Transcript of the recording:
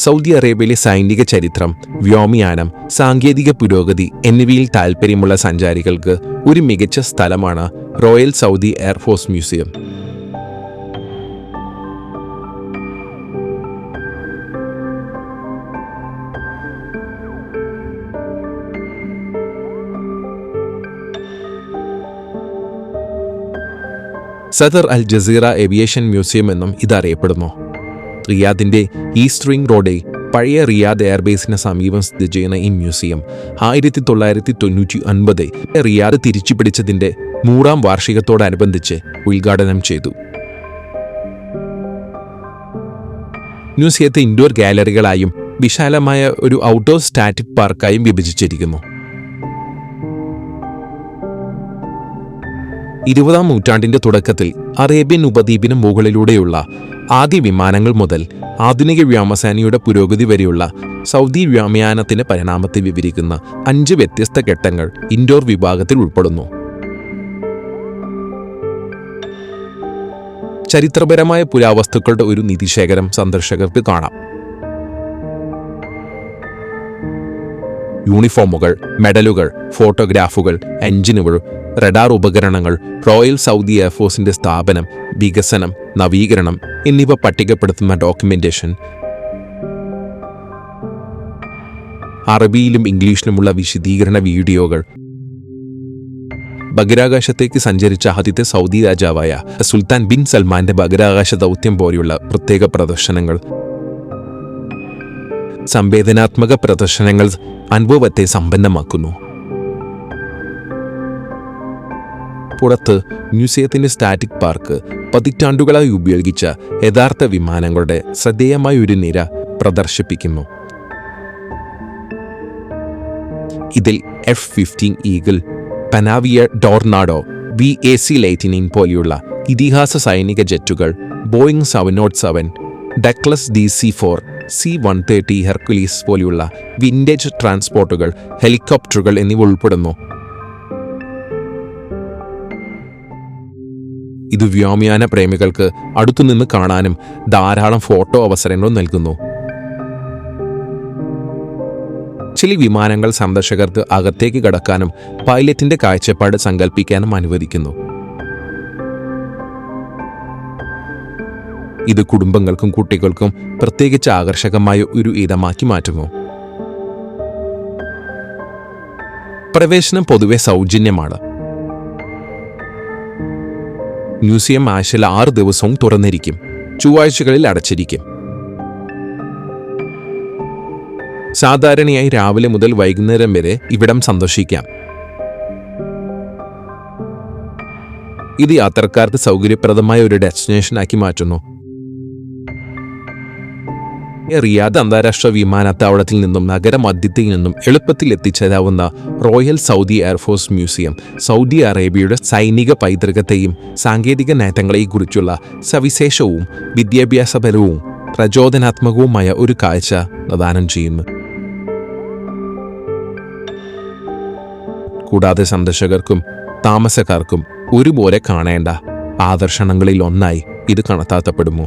Saudi അറേബ്യയിലെ സൈനിക ചരിത്രം, വ്യോമയാനം, സാങ്കേതിക പുരോഗതി എന്നിവയിൽ താൽപ്പര്യമുള്ള സഞ്ചാരികൾക്ക് ഒരു മികച്ച സ്ഥലമാണ് റോയൽ സൗദി എയർഫോഴ്സ് മ്യൂസിയം. സദർ അൽ ജസീറ ഏവിയേഷൻ മ്യൂസിയം എന്നും ഇതറിയപ്പെടുന്നു. റിയാദിന്റെ ഈസ്റ്റ് റിംഗ് റോഡിൽ പഴയ റിയാദ് എയർബേസിന് സമീപം സ്ഥിതി ചെയ്യുന്ന ഈ മ്യൂസിയം 1999 റിയാദ് തിരിച്ചുപിടിച്ചതിന്റെ 100ാം വാർഷികത്തോടനുബന്ധിച്ച് ഉദ്ഘാടനം ചെയ്തു. മ്യൂസിയത്തെ ഇൻഡോർ ഗാലറികളായും വിശാലമായ ഒരു ഔട്ട്ഡോർ സ്റ്റാറ്റിക് പാർക്കായും വിഭജിച്ചിരിക്കുന്നു. 20ാം നൂറ്റാണ്ടിന്റെ തുടക്കത്തിൽ അറേബ്യൻ ഉപദ്വീപിന് മുകളിലൂടെയുള്ള ആദ്യ വിമാനങ്ങൾ മുതൽ ആധുനിക വ്യോമസേനയുടെ പുരോഗതി വരെയുള്ള സൗദി വ്യോമയാനത്തിന്റെ പരിണാമത്തെ വിവരിക്കുന്ന 5 വ്യത്യസ്ത ഘട്ടങ്ങൾ ഇൻഡോർ വിഭാഗത്തിൽ ഉൾപ്പെടുന്നു. ചരിത്രപരമായ പുരാവസ്തുക്കളുടെ ഒരു നിധിശേഖരം സന്ദർശകർക്ക് കാണാം. യൂണിഫോമുകൾ, മെഡലുകൾ, ഫോട്ടോഗ്രാഫുകൾ, എഞ്ചിനുകൾ, റഡാർ ഉപകരണങ്ങൾ, റോയൽ സൗദി എയർഫോഴ്സിന്റെ സ്ഥാപനം, വികസനം, നവീകരണം എന്നിവ പട്ടികപ്പെടുത്തുന്ന ഡോക്യുമെന്റേഷൻ, അറബിയിലും ഇംഗ്ലീഷിലുമുള്ള വിശദീകരണ വീഡിയോകൾ, ബഹിരാകാശത്തേക്ക് സഞ്ചരിച്ച ആദ്യത്തെ സൗദി രാജാവായ സുൽത്താൻ ബിൻ സൽമാന്റെ ബഹിരാകാശ ദൗത്യം പോലെയുള്ള പ്രത്യേക പ്രദർശനങ്ങൾ, സംവേദനാത്മക പ്രദർശനങ്ങൾ അനുഭവത്തെ സമ്പന്നമാക്കുന്നു. പുറത്ത് മ്യൂസിയത്തിന്റെ സ്റ്റാറ്റിക് പാർക്ക് പതിറ്റാണ്ടുകളായി ഉപയോഗിച്ച യഥാർത്ഥ വിമാനങ്ങളുടെ ശ്രദ്ധേയമായ ഒരു നിര പ്രദർശിപ്പിക്കുന്നു. ഇതിൽ F-15 Eagle, Panavia Tornado, VAC Lightning പോലെയുള്ള ഇതിഹാസ സൈനിക ജെറ്റുകൾ, Boeing 707, Douglas DC-4, C-130 Hercules പോലെയുള്ള വിൻറ്റേജ് ട്രാൻസ്പോർട്ടുകൾ, ഹെലികോപ്റ്ററുകൾ എന്നിവ ഉൾപ്പെടുന്നു. ഇത് വ്യോമയാന പ്രേമികൾക്ക് അടുത്തുനിന്ന് കാണാനും ധാരാളം ഫോട്ടോ അവസരങ്ങളും നൽകുന്നു. ചില വിമാനങ്ങൾ സന്ദർശകർക്ക് അകത്തേക്ക് കടക്കാനും പൈലറ്റിന്റെ കാഴ്ചപ്പാട് സങ്കല്പിക്കാനും അനുവദിക്കുന്നു. ഇത് കുടുംബങ്ങൾക്കും കുട്ടികൾക്കും പ്രത്യേകിച്ച് ആകർഷകമായ ഒരു ഇടമാക്കി മാറ്റുന്നു. പ്രവേശനം പൊതുവെ സൗജന്യമാണ്. മ്യൂസിയം ആഴ്ചയിൽ 6 ദിവസവും തുറന്നിരിക്കും. ചൊവ്വാഴ്ചകളിൽ അടച്ചിരിക്കും. സാധാരണയായി രാവിലെ മുതൽ വൈകുന്നേരം വരെ ഇവിടം സന്ദർശിക്കാം. ഇത് യാത്രക്കാർക്ക് സൗകര്യപ്രദമായ ഒരു ഡെസ്റ്റിനേഷനാക്കി മാറ്റുന്നു. റിയാദ് അന്താരാഷ്ട്ര വിമാനത്താവളത്തിൽ നിന്നും നഗരമധ്യത്തിൽ നിന്നും എളുപ്പത്തിൽ എത്തിച്ചേരാവുന്ന Royal Saudi Air Force Museum Saudi അറേബ്യയുടെ സൈനിക പൈതൃകത്തെയും സാങ്കേതിക നേട്ടങ്ങളെയും കുറിച്ചുള്ള സവിശേഷവും വിദ്യാഭ്യാസപരവും പ്രചോദനാത്മകവുമായ ഒരു കാഴ്ച പ്രദാനം ചെയ്യുന്നു. കൂടാതെ സന്ദർശകർക്കും താമസക്കാർക്കും ഒരുപോലെ കാണേണ്ട ആകർഷണങ്ങളിൽ ഒന്നായി ഇത് കണക്കാക്കപ്പെടുന്നു.